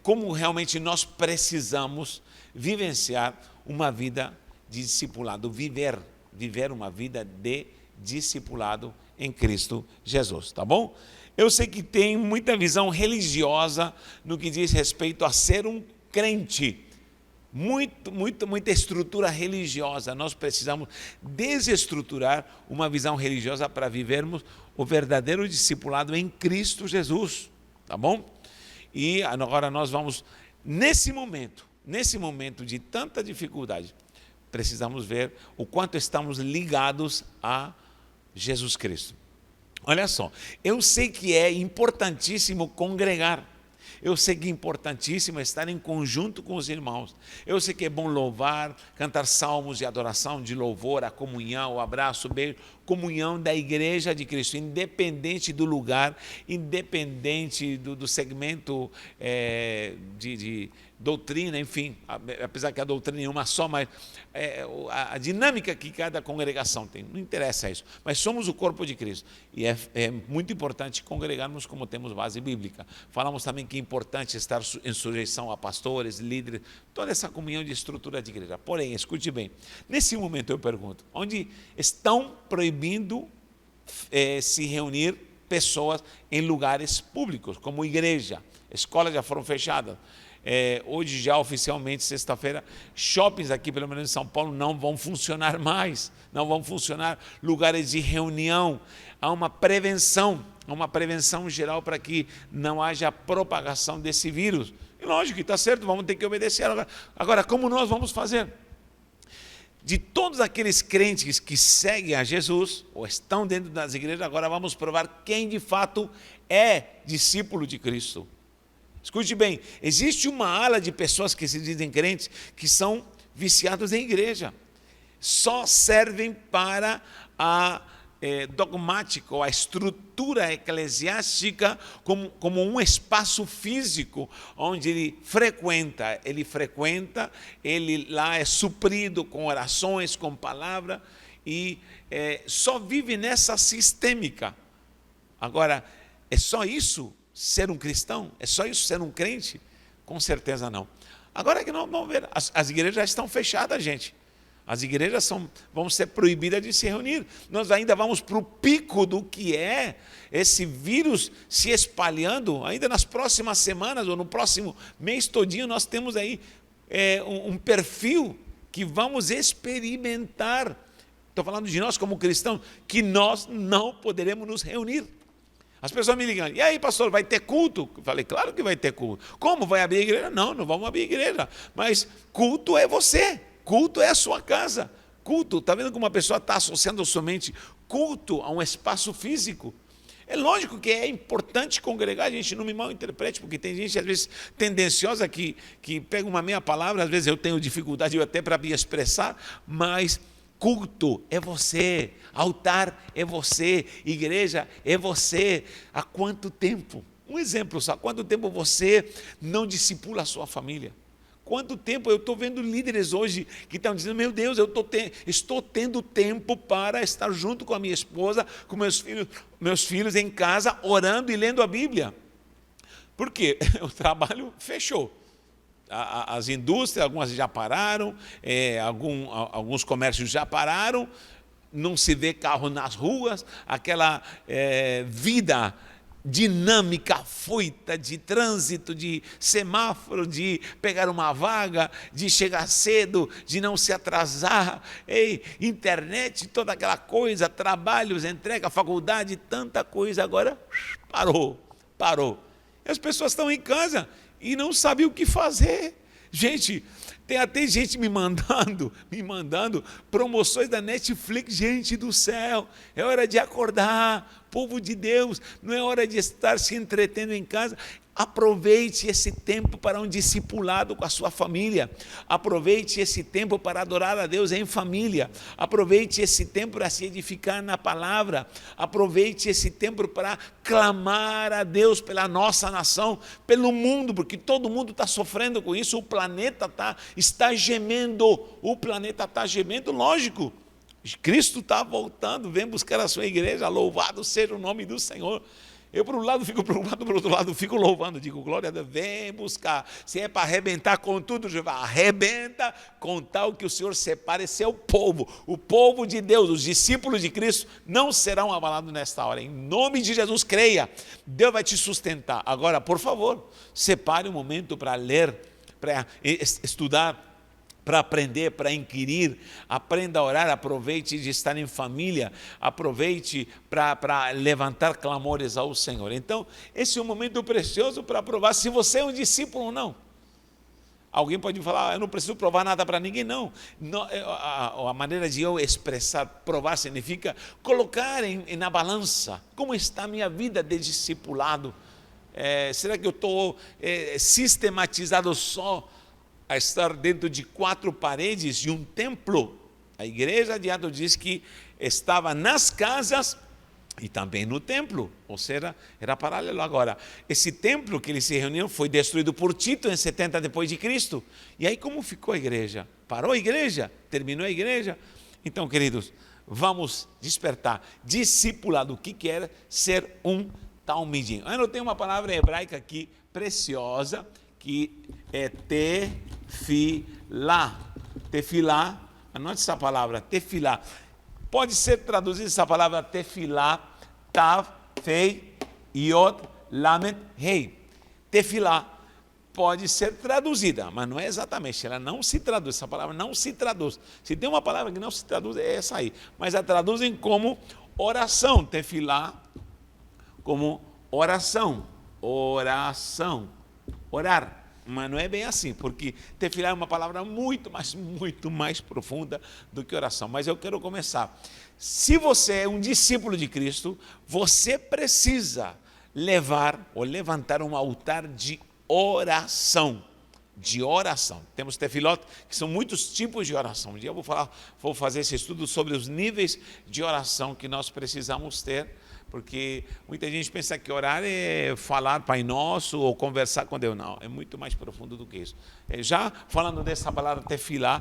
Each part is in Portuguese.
como realmente nós precisamos vivenciar uma vida de discipulado, viver uma vida de discipulado em Cristo Jesus, tá bom? Eu sei que tem muita visão religiosa no que diz respeito a ser um crente, muita estrutura religiosa. Nós precisamos desestruturar uma visão religiosa para vivermos o verdadeiro discipulado em Cristo Jesus, tá bom? E agora nós vamos, nesse momento de tanta dificuldade, precisamos ver o quanto estamos ligados a Jesus Cristo. Olha só, eu sei que é importantíssimo congregar, eu sei que é importantíssimo estar em conjunto com os irmãos, eu sei que é bom louvar, cantar salmos de adoração, de louvor, a comunhão, o abraço, o beijo, comunhão da igreja de Cristo, independente do lugar, independente do segmento de doutrina, enfim, apesar que a doutrina é uma só, mas a dinâmica que cada congregação tem, não interessa isso, mas somos o corpo de Cristo, e é muito importante congregarmos como temos base bíblica. Falamos também que é importante estar em sujeição a pastores, líderes, toda essa comunhão de estrutura de igreja. Porém, escute bem, nesse momento eu pergunto, onde estão proibindo se reunir pessoas em lugares públicos, como igreja, escolas já foram fechadas, hoje já oficialmente, sexta-feira, shoppings aqui, pelo menos em São Paulo, não vão funcionar mais, não vão funcionar lugares de reunião. Há uma prevenção geral para que não haja propagação desse vírus. E lógico que está certo, vamos ter que obedecer. Agora, como nós vamos fazer? De todos aqueles crentes que seguem a Jesus, ou estão dentro das igrejas, agora vamos provar quem de fato é discípulo de Cristo. Escute bem, existe uma ala de pessoas que se dizem crentes, que são viciados em igreja, só servem para a dogmática, ou a estrutura eclesiástica, como um espaço físico, onde ele frequenta, ele lá é suprido com orações, com palavra, e só vive nessa sistêmica. Agora, é só isso ser um cristão? É só isso ser um crente? Com certeza não. Agora que nós vamos ver, as igrejas já estão fechadas, gente. As igrejas vão ser proibidas de se reunir. Nós ainda vamos para o pico do que é esse vírus se espalhando. Ainda nas próximas semanas ou no próximo mês todinho, nós temos aí um perfil que vamos experimentar. Estou falando de nós como cristãos, que nós não poderemos nos reunir. As pessoas me ligam, e aí, pastor, vai ter culto? Eu falei, claro que vai ter culto. Como? Vai abrir a igreja? Não vamos abrir a igreja. Mas culto é você, culto é a sua casa. Culto, está vendo como uma pessoa está associando somente culto a um espaço físico? É lógico que é importante congregar, a gente não me mal interprete, porque tem gente, às vezes, tendenciosa que pega uma meia palavra, às vezes eu tenho dificuldade até para me expressar, mas culto é você, altar é você, igreja é você. Há quanto tempo? Um exemplo só, quanto tempo você não discipula a sua família? Quanto tempo eu estou vendo líderes hoje que estão dizendo, meu Deus, eu estou tendo tempo para estar junto com a minha esposa, com meus filhos em casa, orando e lendo a Bíblia. Por quê? O trabalho fechou. As indústrias, algumas já pararam, alguns comércios já pararam, não se vê carro nas ruas, aquela vida dinâmica, foita, de trânsito, de semáforo, de pegar uma vaga, de chegar cedo, de não se atrasar, internet, toda aquela coisa, trabalhos, entrega, faculdade, tanta coisa, agora parou. E as pessoas estão em casa e não sabem o que fazer. Gente, tem até gente me mandando promoções da Netflix. Gente do céu, é hora de acordar, povo de Deus, não é hora de estar se entretendo em casa. Aproveite esse tempo para um discipulado com a sua família. Aproveite esse tempo para adorar a Deus em família. Aproveite esse tempo para se edificar na palavra. Aproveite esse tempo para clamar a Deus pela nossa nação, pelo mundo, porque todo mundo está sofrendo com isso. O planeta está gemendo. O planeta está gemendo, lógico. Cristo está voltando, vem buscar a sua igreja. Louvado seja o nome do Senhor. Eu, por um lado, fico preocupado, por outro lado, fico louvando. Digo, glória a Deus, vem buscar. Se é para arrebentar com tudo, Jeová, arrebenta com tal que o Senhor separe seu povo. O povo de Deus, os discípulos de Cristo, não serão abalados nesta hora. Em nome de Jesus, creia. Deus vai te sustentar. Agora, por favor, separe um momento para ler, para estudar, para aprender, para inquirir, aprenda a orar, aproveite de estar em família, aproveite para levantar clamores ao Senhor. Então, esse é um momento precioso para provar se você é um discípulo ou não. Alguém pode falar, eu não preciso provar nada para ninguém, não. A maneira de eu expressar, provar, significa colocar na balança, como está a minha vida de discipulado. Será que eu estou sistematizado só a estar dentro de 4 paredes de um templo? A igreja de Atos diz que estava nas casas e também no templo, ou seja, era paralelo. Agora, esse templo que eles se reuniram foi destruído por Tito em 70 depois de Cristo. E aí como ficou a igreja? Parou a igreja? Terminou a igreja? Então, queridos, vamos despertar. Discipulado, o que quer ser um talmidim? Eu anotei uma palavra hebraica aqui, preciosa, que é tefilá. Tefilá, anote essa palavra, tefilá. Pode ser traduzida essa palavra tefilá, tav, fei, iod, lamet, rei. Tefilá pode ser traduzida, mas não é exatamente, ela não se traduz, essa palavra não se traduz. Se tem uma palavra que não se traduz, é essa aí. Mas a traduzem como oração, tefilá, como oração, orar. Mas não é bem assim, porque tefilá é uma palavra muito mais profunda do que oração. Mas eu quero começar. Se você é um discípulo de Cristo, você precisa levar ou levantar um altar de oração. De oração. Temos tefilot, que são muitos tipos de oração. Um dia eu vou fazer esse estudo sobre os níveis de oração que nós precisamos ter. Porque muita gente pensa que orar é falar Pai Nosso ou conversar com Deus. Não, é muito mais profundo do que isso. Já falando dessa palavra tefilá,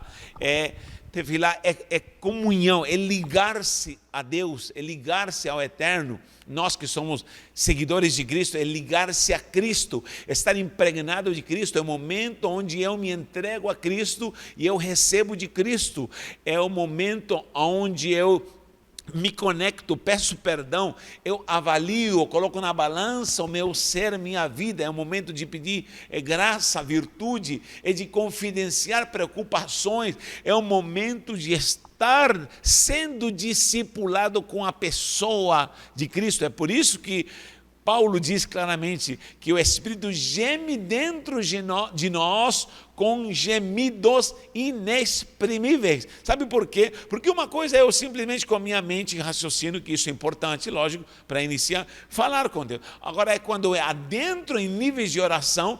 tefilá é comunhão, é ligar-se a Deus, é ligar-se ao Eterno. Nós que somos seguidores de Cristo, é ligar-se a Cristo, estar impregnado de Cristo. É o momento onde eu me entrego a Cristo e eu recebo de Cristo. É o momento onde eu me conecto, peço perdão, eu avalio, eu coloco na balança o meu ser, minha vida. É um momento de pedir graça, virtude, é de confidenciar preocupações, é um momento de estar sendo discipulado com a pessoa de Cristo. É por isso que Paulo diz claramente que o Espírito geme dentro de nós com gemidos inexprimíveis. Sabe por quê? Porque uma coisa é eu simplesmente com a minha mente raciocínio, que isso é importante, lógico, para iniciar, falar com Deus. Agora é quando é adentro em níveis de oração,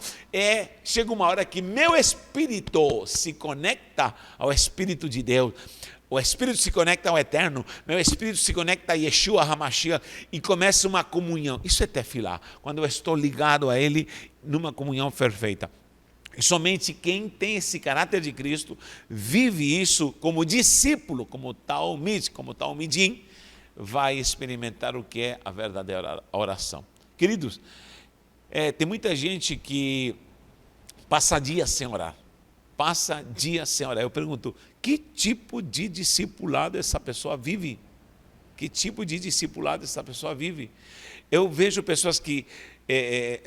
chega uma hora que meu espírito se conecta ao Espírito de Deus. O Espírito se conecta ao Eterno, meu Espírito se conecta a Yeshua HaMashiach e começa uma comunhão. Isso é tefilá, quando eu estou ligado a Ele numa comunhão perfeita. E somente quem tem esse caráter de Cristo vive isso como discípulo, como talmidim, vai experimentar o que é a verdadeira oração. Queridos, tem muita gente que passa dias sem orar. Passa dias sem orar. Eu pergunto, que tipo de discipulado essa pessoa vive? Que tipo de discipulado essa pessoa vive? Eu vejo pessoas que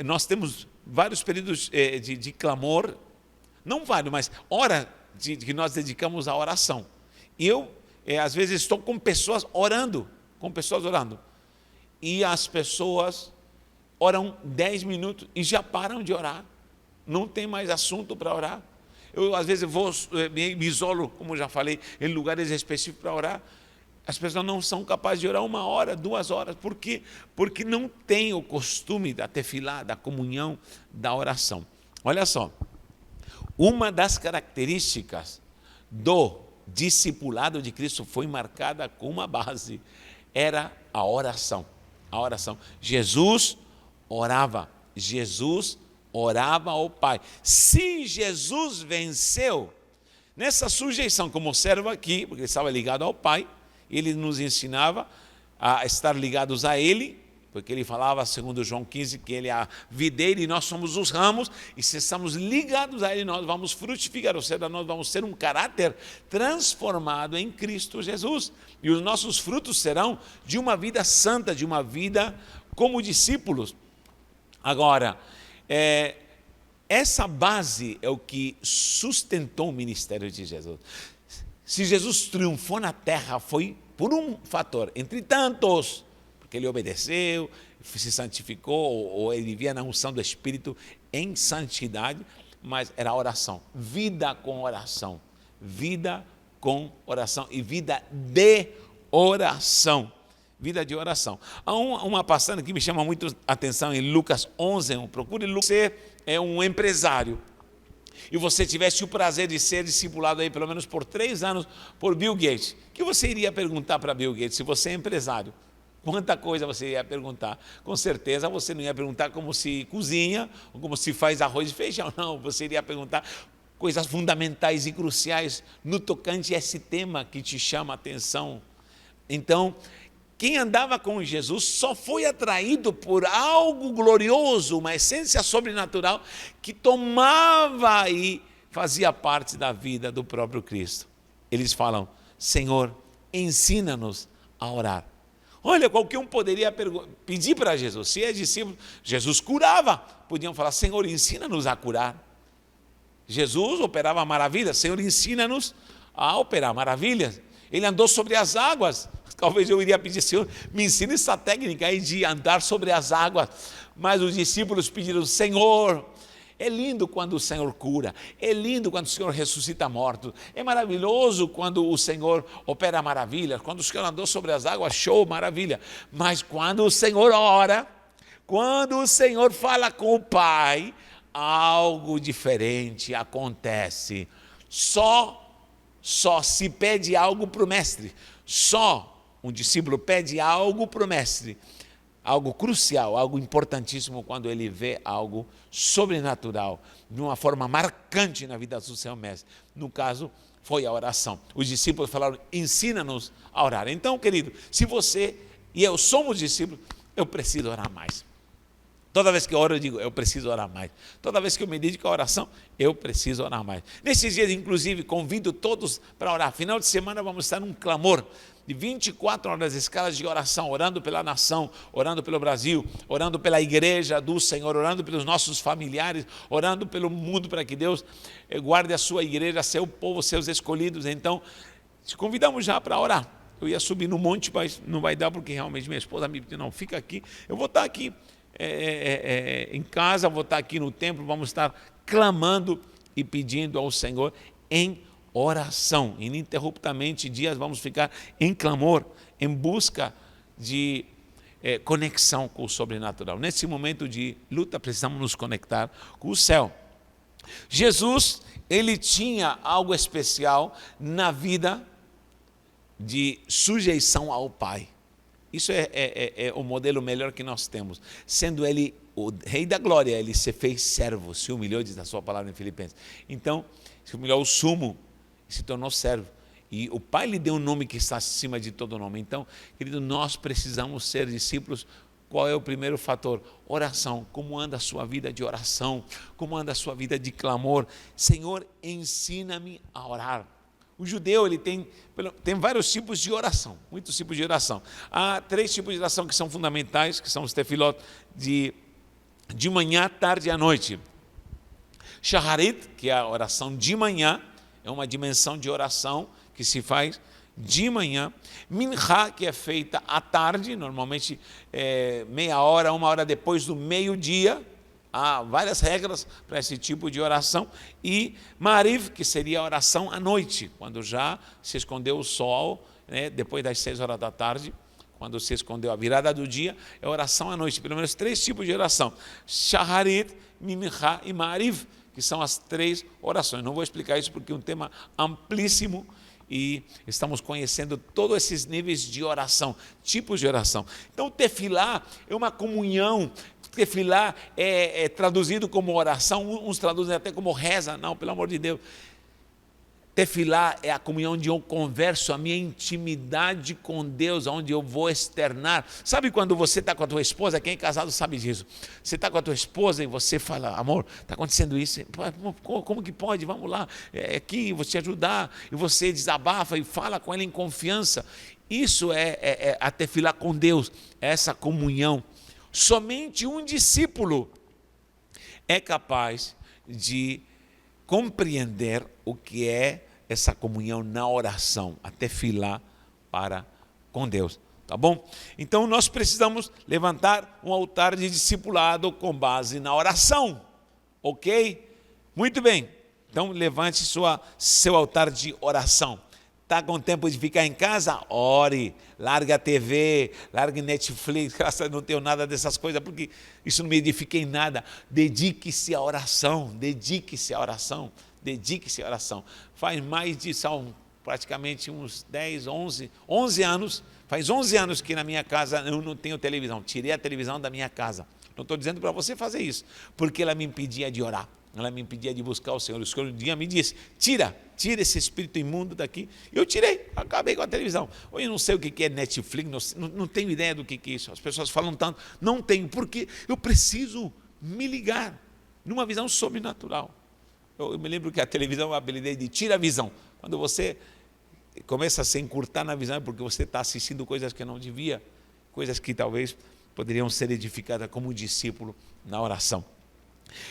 nós temos vários períodos de clamor, não vários, mas hora que nós dedicamos à oração. E eu, às vezes, estou com pessoas orando, e as pessoas oram 10 minutos e já param de orar. Não tem mais assunto para orar. Eu, às vezes, me isolo, como já falei, em lugares específicos para orar. As pessoas não são capazes de orar 1 hora, 2 horas. Por quê? Porque não tem o costume da tefilá, da comunhão, da oração. Olha só, uma das características do discipulado de Cristo foi marcada com uma base, era a oração. A oração. Jesus orava ao Pai. Se Jesus venceu nessa sujeição como servo aqui, porque ele estava ligado ao Pai, ele nos ensinava a estar ligados a Ele, porque ele falava, segundo João 15, que ele é a videira e nós somos os ramos, e se estamos ligados a ele, nós vamos frutificar, ou seja, nós vamos ter um caráter transformado em Cristo Jesus, e os nossos frutos serão de uma vida santa, de uma vida como discípulos. Agora, essa base é o que sustentou o ministério de Jesus. Se Jesus triunfou na terra, foi por um fator, entre tantos, porque ele obedeceu, se santificou, ou ele vivia na unção do Espírito em santidade, mas era oração, vida com oração, vida com oração e vida de oração, vida de oração. Há uma passagem que me chama muito a atenção em Lucas 11, procure Lucas. Você é um empresário, e você tivesse o prazer de ser discipulado aí pelo menos por 3 anos por Bill Gates, o que você iria perguntar para Bill Gates se você é empresário? Quanta coisa você ia perguntar? Com certeza você não ia perguntar como se cozinha, ou como se faz arroz e feijão, não, você iria perguntar coisas fundamentais e cruciais no tocante a esse tema que te chama a atenção. Então, quem andava com Jesus só foi atraído por algo glorioso, uma essência sobrenatural que tomava e fazia parte da vida do próprio Cristo. Eles falam: Senhor, ensina-nos a orar. Olha, qualquer um poderia pedir para Jesus, se é discípulo, Jesus curava, podiam falar: Senhor, ensina-nos a curar. Jesus operava maravilhas, Senhor, ensina-nos a operar maravilhas. Ele andou sobre as águas, talvez eu iria pedir: Senhor, me ensina essa técnica aí de andar sobre as águas. Mas os discípulos pediram: Senhor, é lindo quando o Senhor cura, é lindo quando o Senhor ressuscita mortos, é maravilhoso quando o Senhor opera maravilhas, quando o Senhor andou sobre as águas, show, maravilha. Mas quando o Senhor ora, quando o Senhor fala com o Pai, algo diferente acontece. Só se pede algo para o mestre, só um discípulo pede algo para o mestre, algo crucial, algo importantíssimo, quando ele vê algo sobrenatural, de uma forma marcante na vida do seu mestre. No caso, foi a oração. Os discípulos falaram: ensina-nos a orar. Então, querido, se você e eu somos discípulos, eu preciso orar mais. Toda vez que eu oro, eu digo: eu preciso orar mais. Toda vez que eu me dedico à oração, eu preciso orar mais. Nesses dias, inclusive, convido todos para orar. Final de semana vamos estar num clamor de 24 horas, escalas de oração, orando pela nação, orando pelo Brasil, orando pela igreja do Senhor, orando pelos nossos familiares, orando pelo mundo, para que Deus guarde a sua igreja, seu povo, seus escolhidos. Então, te convidamos já para orar. Eu ia subir no monte, mas não vai dar, porque realmente minha esposa me pediu: não, fica aqui. Eu vou estar aqui em casa, vou estar aqui no templo, vamos estar clamando e pedindo ao Senhor em oração, ininterruptamente. Dias vamos ficar em clamor, em busca de conexão com o sobrenatural. Nesse momento de luta, precisamos nos conectar com o céu. Jesus, ele tinha algo especial na vida de sujeição ao Pai. Isso é o modelo melhor que nós temos. Sendo ele o Rei da Glória, ele se fez servo, se humilhou, diz a sua palavra em Filipenses. Então, se humilhou ao sumo, se tornou servo. E o Pai lhe deu um nome que está acima de todo nome. Então, querido, nós precisamos ser discípulos. Qual é o primeiro fator? Oração. Como anda a sua vida de oração? Como anda a sua vida de clamor? Senhor, ensina-me a orar. O judeu, ele tem vários tipos de oração, muitos tipos de oração. Há 3 tipos de oração que são fundamentais, que são os tefilot de manhã, tarde e à noite. Shaharit, que é a oração de manhã, é uma dimensão de oração que se faz de manhã. Mincha, que é feita à tarde, normalmente meia hora, 1 hora depois do meio-dia. Há várias regras para esse tipo de oração. E Mariv, que seria a oração à noite, quando já se escondeu o sol, depois das 6 horas da tarde, quando se escondeu a virada do dia, é oração à noite. Pelo menos 3 tipos de oração: Shaharit, Mincha e Mariv, que são as 3 orações. Não vou explicar isso porque é um tema amplíssimo e estamos conhecendo todos esses níveis de oração, tipos de oração. Então, o tefilá é uma comunhão. Tefilá é traduzido como oração, uns traduzem até como reza. Não, pelo amor de Deus. Tefilá é a comunhão onde eu converso, a minha intimidade com Deus, onde eu vou externar. Sabe quando você está com a tua esposa, quem é casado sabe disso. Você está com a tua esposa e você fala, amor, está acontecendo isso. Como que pode? Vamos lá, aqui, vou te ajudar. E você desabafa e fala com ela em confiança. Isso é a tefilá com Deus, é essa comunhão. Somente um discípulo é capaz de compreender o que é essa comunhão na oração, a tefilá para com Deus, tá bom? Então nós precisamos levantar um altar de discipulado com base na oração, ok? Muito bem, então levante seu altar de oração. Está com tempo de ficar em casa? Ore, larga a TV, larga Netflix, graças a Deus não tenho nada dessas coisas, porque isso não me edifica em nada. Dedique-se à oração, dedique-se à oração, dedique-se à oração. Faz mais de, são praticamente uns 10, 11 anos, faz 11 anos que na minha casa eu não tenho televisão, tirei a televisão da minha casa. Não estou dizendo para você fazer isso, porque ela me impedia de orar. Ela me impedia de buscar o Senhor. O Senhor um dia me disse, tira esse espírito imundo daqui. Eu tirei, acabei com a televisão. Hoje eu não sei o que é Netflix, não tenho ideia do que é isso. As pessoas falam tanto, não tenho, porque eu preciso me ligar numa visão sobrenatural. Eu me lembro que a televisão eu apelidei de tira a visão. Quando você começa a se encurtar na visão é porque você está assistindo coisas que não devia, coisas que talvez poderiam ser edificadas como discípulo na oração.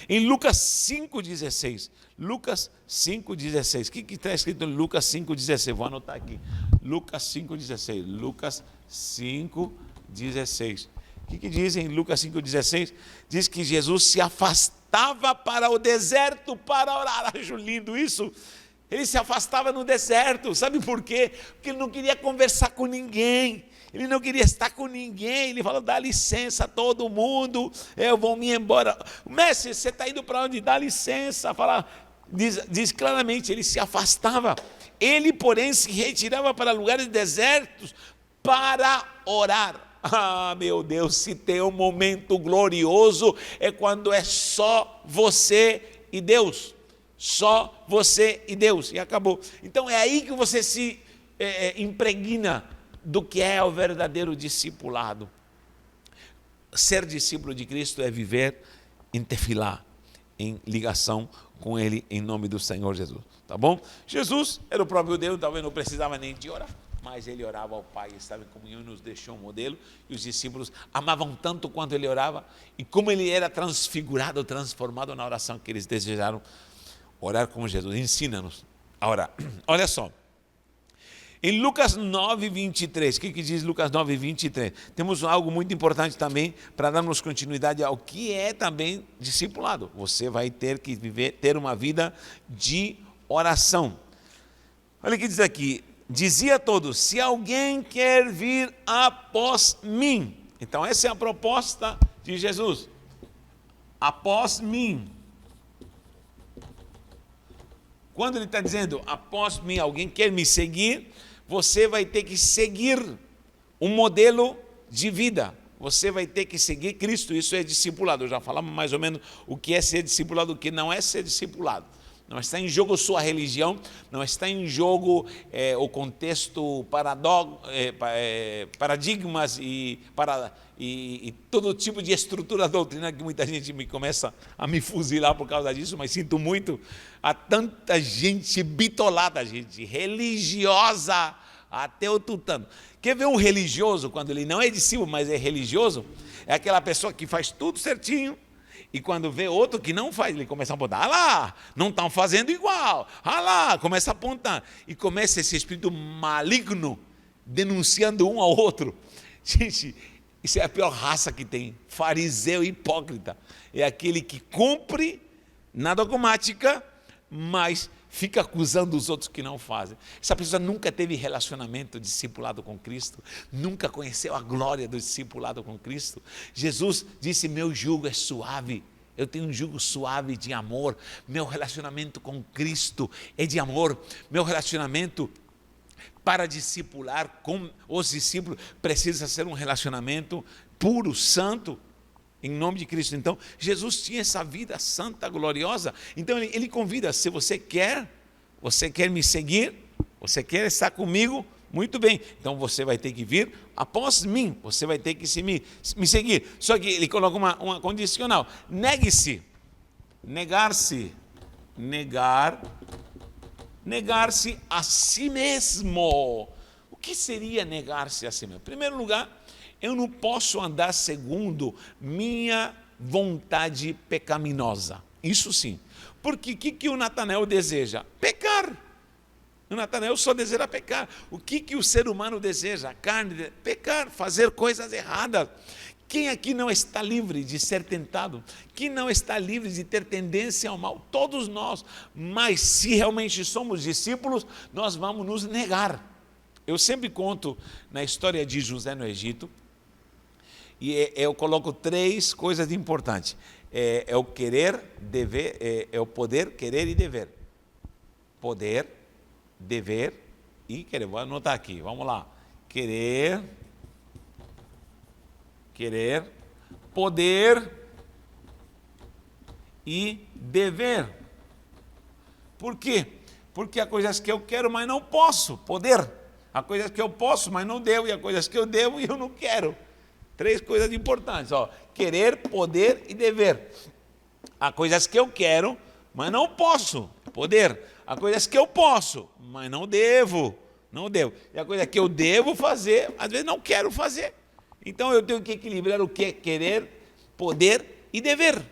Em Lucas 5,16, Lucas 5,16, o que está escrito em Lucas 5,16? Vou anotar aqui, Lucas 5,16, Lucas 5,16. O que diz em Lucas 5,16? Diz que Jesus se afastava para o deserto para orar. Acho lindo isso. Ele se afastava no deserto, sabe por quê? Porque ele não queria conversar com ninguém. Ele não queria estar com ninguém. Ele falou, dá licença a todo mundo, eu vou me embora. Mestre, você está indo para onde? Dá licença. Diz claramente, ele se afastava. Ele, porém, se retirava para lugares desertos para orar. Ah, meu Deus, se tem um momento glorioso, é quando é só você e Deus. Só você e Deus, e acabou. Então é aí que você se impregna do que é o verdadeiro discipulado. Ser discípulo de Cristo é viver em tefilá, em ligação com Ele, em nome do Senhor Jesus, tá bom? Jesus era o próprio Deus, talvez não precisava nem de orar, mas Ele orava ao Pai, estava em comunhão e nos deixou um modelo, e os discípulos amavam tanto quanto Ele orava, e como Ele era transfigurado, transformado na oração que eles desejaram orar como Jesus. Ensina-nos a orar. Olha só, em Lucas 9:23, o que diz Lucas 9:23? Temos algo muito importante também para darmos continuidade ao que é também discipulado. Você vai ter que ter uma vida de oração. Olha o que diz aqui, dizia a todos, se alguém quer vir após mim. Então essa é a proposta de Jesus, após mim. Quando ele está dizendo, após mim, alguém quer me seguir, você vai ter que seguir um modelo de vida. Você vai ter que seguir Cristo, isso é discipulado. Já falamos mais ou menos o que é ser discipulado, o que não é ser discipulado. Não está em jogo sua religião, não está em jogo o contexto, paradigmas e todo tipo de estrutura doutrinária que muita gente começa a me fuzilar por causa disso, mas sinto muito. Há tanta gente bitolada, gente religiosa até o tutano. Quer ver um religioso, quando ele não é discípulo, mas é religioso? É aquela pessoa que faz tudo certinho, e quando vê outro que não faz, ele começa a apontar, ah lá, não estão fazendo igual, ah lá, começa a apontar, e começa esse espírito maligno, denunciando um ao outro. Gente, isso é a pior raça que tem, fariseu hipócrita, é aquele que cumpre na dogmática, mas fica acusando os outros que não fazem. Essa pessoa nunca teve relacionamento discipulado com Cristo, nunca conheceu a glória do discipulado com Cristo. Jesus disse, meu jugo é suave, eu tenho um jugo suave de amor, meu relacionamento com Cristo é de amor, meu relacionamento para discipular com os discípulos precisa ser um relacionamento puro, santo, em nome de Cristo. Então, Jesus tinha essa vida santa, gloriosa. Então, ele convida, se você quer Você quer me seguir? Você quer estar comigo? Muito bem, então você vai ter que vir após mim, você vai ter que me seguir. Só que ele coloca uma condicional: negue-se, negar-se, negar-se a si mesmo. O que seria negar-se a si mesmo? Em primeiro lugar, eu não posso andar segundo minha vontade pecaminosa. Isso sim. Porque o que o Natanael deseja? Pecar. O Natanael só deseja pecar. O que o ser humano deseja? A carne, pecar, fazer coisas erradas. Quem aqui não está livre de ser tentado? Quem não está livre de ter tendência ao mal? Todos nós. Mas se realmente somos discípulos, nós vamos nos negar. Eu sempre conto na história de José no Egito, e eu coloco 3 coisas importantes. É o querer, dever, é o poder, querer e dever. Poder, dever e querer. Vou anotar aqui, vamos lá. Querer, poder e dever. Por quê? Porque há coisas que eu quero, mas não posso. Poder. Há coisas que eu posso, mas não devo. E há coisas que eu devo e eu não quero. 3 coisas importantes. Querer, poder e dever. Há coisas que eu quero, mas não posso. Poder. Há coisas que eu posso, mas não devo. Não devo. E há coisa que eu devo fazer, às vezes não quero fazer. Então eu tenho que equilibrar o que é querer, poder e dever.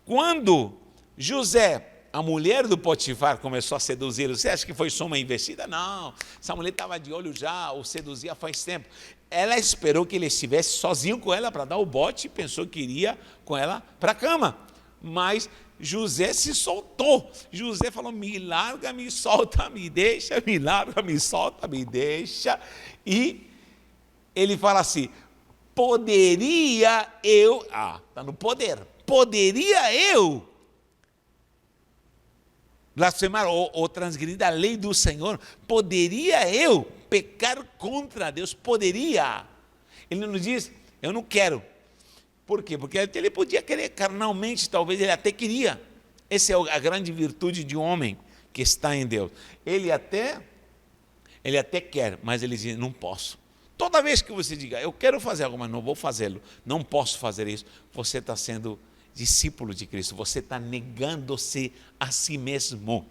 Quando José, a mulher do Potifar, começou a seduzi-lo, você acha que foi só uma investida? Não, essa mulher estava de olho já, o seduzia faz tempo. Ela esperou que ele estivesse sozinho com ela para dar o bote e pensou que iria com ela para a cama. Mas José se soltou. José falou: me larga, me solta, me deixa, me larga, me solta, me deixa. E ele fala assim: poderia eu, está no poder, poderia eu blasfemar ou transgredir a lei do Senhor? Poderia eu pecar contra Deus? Poderia. Ele não diz, eu não quero. Por quê? Porque ele podia querer carnalmente, talvez ele até queria. Essa é a grande virtude de um homem que está em Deus. Ele até quer, mas ele diz, não posso. Toda vez que você diga, eu quero fazer algo, mas não vou fazê-lo, não posso fazer isso, você está sendo discípulo de Cristo, você está negando-se a si mesmo.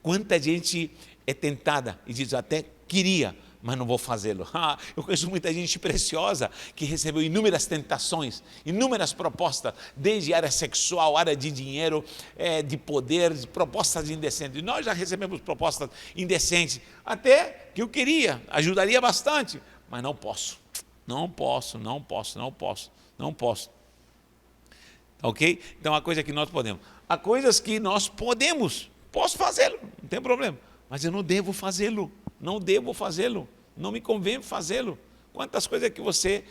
Quanta gente é tentada e diz, até queria, mas não vou fazê-lo. Eu conheço muita gente preciosa que recebeu inúmeras tentações, inúmeras propostas, desde área sexual, área de dinheiro, de poder, de propostas indecentes. Nós já recebemos propostas indecentes, até que eu queria, ajudaria bastante, mas não posso. Ok? Então há coisas que nós podemos. Há coisas que nós podemos. Posso fazê-lo, não tem problema. Mas eu não devo fazê-lo. Não me convém fazê-lo. Quantas coisas que você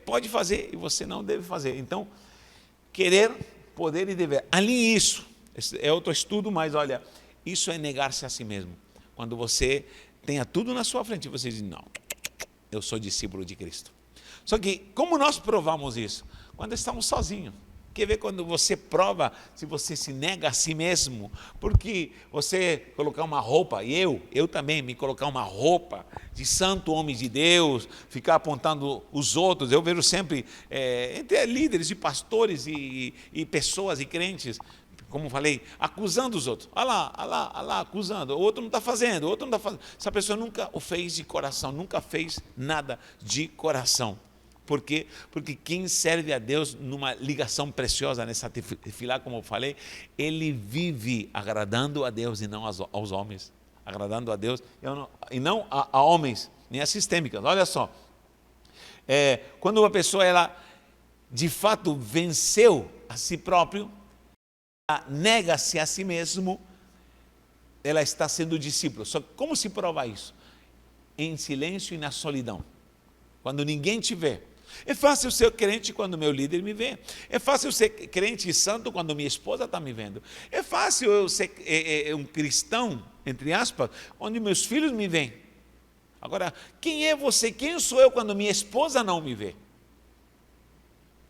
pode fazer e você não deve fazer. Então, querer, poder e dever. Alinhe isso. Esse é outro estudo, mas olha, isso é negar-se a si mesmo. Quando você tenha tudo na sua frente, você diz, não, eu sou discípulo de Cristo. Só que, como nós provamos isso? Quando estamos sozinhos. Quer ver quando você prova se você se nega a si mesmo? Porque você colocar uma roupa, e eu também me colocar uma roupa de santo homem de Deus, ficar apontando os outros, eu vejo sempre entre líderes e pastores e pessoas e crentes, como falei, acusando os outros. Olha lá, acusando. O outro não está fazendo, Essa pessoa nunca o fez de coração, nunca fez nada de coração. Por quê? Porque quem serve a Deus numa ligação preciosa nessa tefilá, como eu falei, ele vive agradando a Deus e não aos homens. Agradando a Deus e não a homens, nem a sistêmicas. Olha só, quando uma pessoa ela de fato venceu a si próprio, nega-se a si mesmo, ela está sendo discípulo. Só que como se prova isso? Em silêncio e na solidão. Quando ninguém te vê. É fácil ser crente quando meu líder me vê. É fácil ser crente e santo quando minha esposa está me vendo. É fácil eu ser um cristão, entre aspas, onde meus filhos me veem. Agora, quem é você? Quem sou eu quando minha esposa não me vê?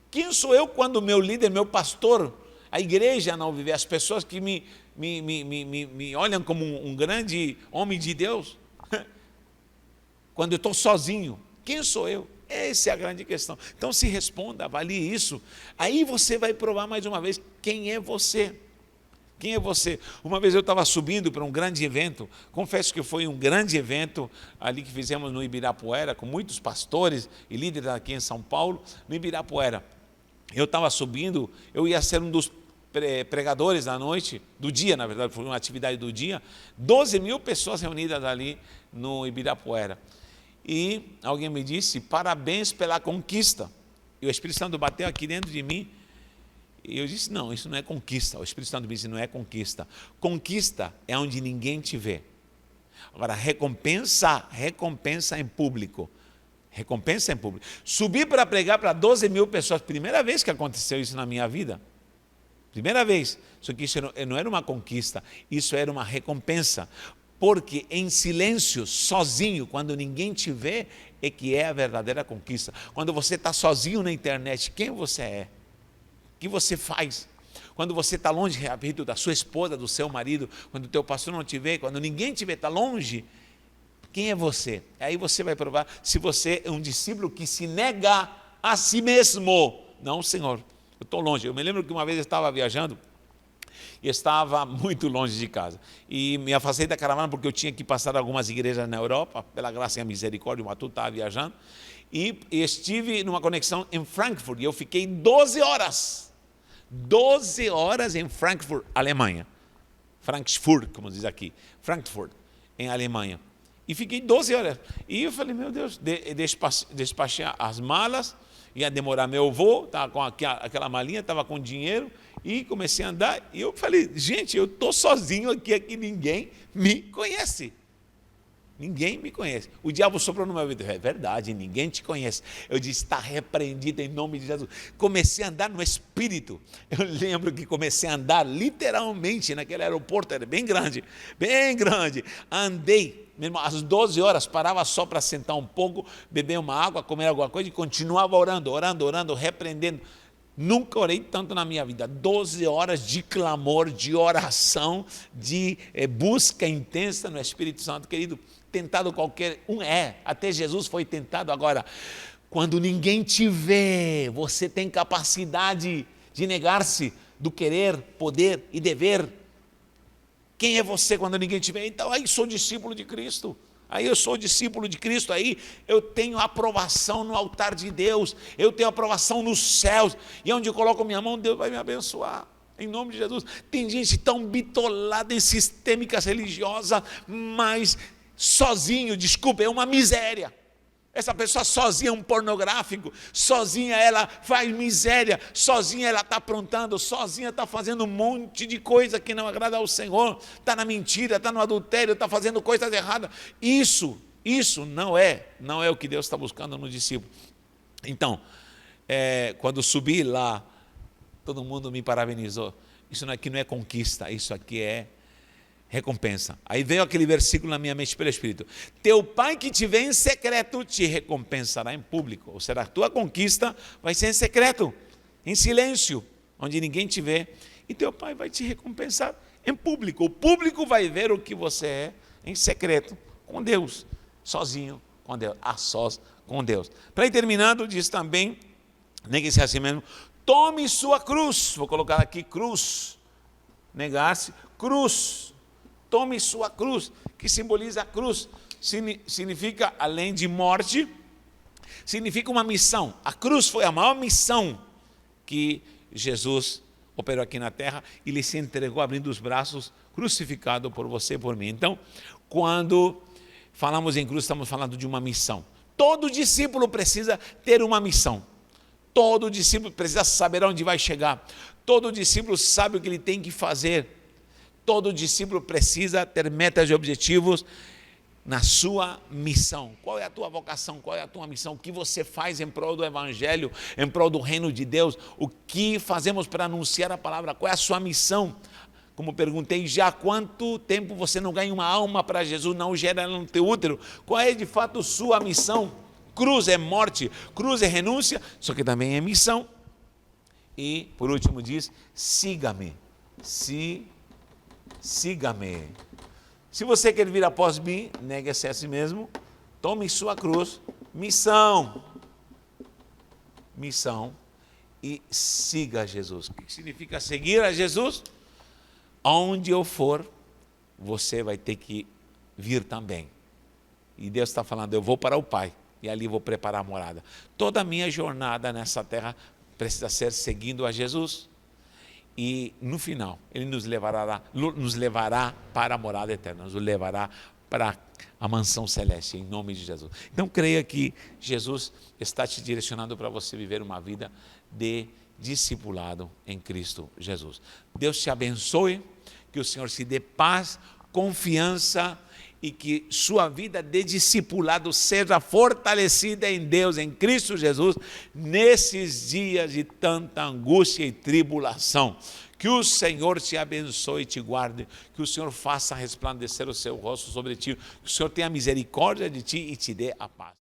Quem sou eu quando meu líder, meu pastor, a igreja não viver, as pessoas que me olham como um grande homem de Deus, quando eu estou sozinho, quem sou eu? Essa é a grande questão. Então se responda, avalie isso, aí você vai provar mais uma vez quem é você. Quem é você? Uma vez eu estava subindo para um grande evento, confesso que foi um grande evento ali que fizemos no Ibirapuera, com muitos pastores e líderes aqui em São Paulo, no Ibirapuera. Eu estava subindo, eu ia ser um dos pregadores da noite, do dia, na verdade, foi uma atividade do dia, 12 mil pessoas reunidas ali no Ibirapuera. E alguém me disse, parabéns pela conquista. E o Espírito Santo bateu aqui dentro de mim, e eu disse, não, isso não é conquista. O Espírito Santo me disse, não é conquista. Conquista é onde ninguém te vê. Agora, recompensa em público. Recompensa em público. Subir para pregar para 12 mil pessoas, primeira vez que aconteceu isso na minha vida. Primeira vez. Só que isso não era uma conquista, isso era uma recompensa. Porque em silêncio, sozinho, quando ninguém te vê, é que é a verdadeira conquista. Quando você está sozinho na internet, quem você é? O que você faz? Quando você está longe, repito, da sua esposa, do seu marido, quando o teu pastor não te vê, quando ninguém te vê, está longe, quem é você? Aí você vai provar se você é um discípulo que se nega a si mesmo. Não, Senhor, eu estou longe. Eu me lembro que uma vez eu estava viajando, e estava muito longe de casa. E me afastei da caravana porque eu tinha que passar algumas igrejas na Europa, pela graça e a misericórdia, o Matu estava viajando, e estive numa conexão em Frankfurt, e eu fiquei 12 horas em Frankfurt, Alemanha. Frankfurt, como diz aqui, Frankfurt, em Alemanha. E fiquei 12 horas. E eu falei, meu Deus, despachei as malas, ia demorar meu voo, estava com aquela malinha, estava com dinheiro, e comecei a andar, e eu falei, gente, eu estou sozinho aqui, ninguém me conhece. Ninguém me conhece. O diabo soprou no meu ouvido, é verdade, ninguém te conhece. Eu disse, está repreendido em nome de Jesus. Comecei a andar no Espírito. Eu lembro que comecei a andar literalmente naquele aeroporto, era bem grande. Andei, mesmo às 12 horas, parava só para sentar um pouco, beber uma água, comer alguma coisa e continuava orando, repreendendo. Nunca orei tanto na minha vida. 12 horas de clamor, de oração, de busca intensa no Espírito Santo, querido. Tentado qualquer um até Jesus foi tentado. Agora, quando ninguém te vê, você tem capacidade de negar-se do querer, poder e dever. Quem é você quando ninguém te vê? Então, aí sou discípulo de Cristo. Aí eu sou discípulo de Cristo, aí eu tenho aprovação no altar de Deus, eu tenho aprovação nos céus, e onde eu coloco minha mão, Deus vai me abençoar, em nome de Jesus. Tem gente tão bitolada em sistêmicas religiosas, mas sozinho, desculpa, é uma miséria. Essa pessoa sozinha é um pornográfico, sozinha ela faz miséria, sozinha ela está aprontando, sozinha está fazendo um monte de coisa que não agrada ao Senhor, está na mentira, está no adultério, está fazendo coisas erradas. Isso não é o que Deus está buscando no discípulo. Então, quando subi lá, todo mundo me parabenizou. Isso aqui não é conquista, isso aqui é recompensa. Aí veio aquele versículo na minha mente pelo Espírito. Teu pai que te vê em secreto te recompensará em público. Ou será, a tua conquista vai ser em secreto, em silêncio, onde ninguém te vê. E teu pai vai te recompensar em público. O público vai ver o que você é em secreto, com Deus, sozinho com Deus, a sós com Deus. Para ir terminando, diz também, negue-se a si mesmo, tome sua cruz. Vou colocar aqui cruz, negar-se, cruz. Tome sua cruz, que simboliza a cruz, significa, além de morte, significa uma missão. A cruz foi a maior missão que Jesus operou aqui na terra, e ele se entregou abrindo os braços, crucificado por você e por mim. Então, quando falamos em cruz, estamos falando de uma missão. Todo discípulo precisa ter uma missão. Todo discípulo precisa saber onde vai chegar. Todo discípulo sabe o que ele tem que fazer. Todo discípulo precisa ter metas e objetivos na sua missão. Qual é a tua vocação? Qual é a tua missão? O que você faz em prol do Evangelho, em prol do reino de Deus? O que fazemos para anunciar a palavra? Qual é a sua missão? Como perguntei já, há quanto tempo você não ganha uma alma para Jesus, não gera ela no teu útero? Qual é de fato sua missão? Cruz é morte, cruz é renúncia, só que também é missão. E, por último, diz, siga-me. Siga-me. Se você quer vir após mim, negue-se a si mesmo, tome sua cruz, missão, e siga Jesus. O que significa seguir a Jesus? Aonde eu for, você vai ter que vir também. E Deus está falando, eu vou para o Pai, e ali vou preparar a morada. Toda a minha jornada nessa terra precisa ser seguindo a Jesus. E no final, Ele nos levará para a morada eterna, nos levará para a mansão celeste, em nome de Jesus. Então creia que Jesus está te direcionando para você viver uma vida de discipulado em Cristo Jesus. Deus te abençoe, que o Senhor te dê paz, confiança, e que sua vida de discipulado seja fortalecida em Deus, em Cristo Jesus, nesses dias de tanta angústia e tribulação. Que o Senhor te abençoe e te guarde, que o Senhor faça resplandecer o seu rosto sobre ti, que o Senhor tenha misericórdia de ti e te dê a paz.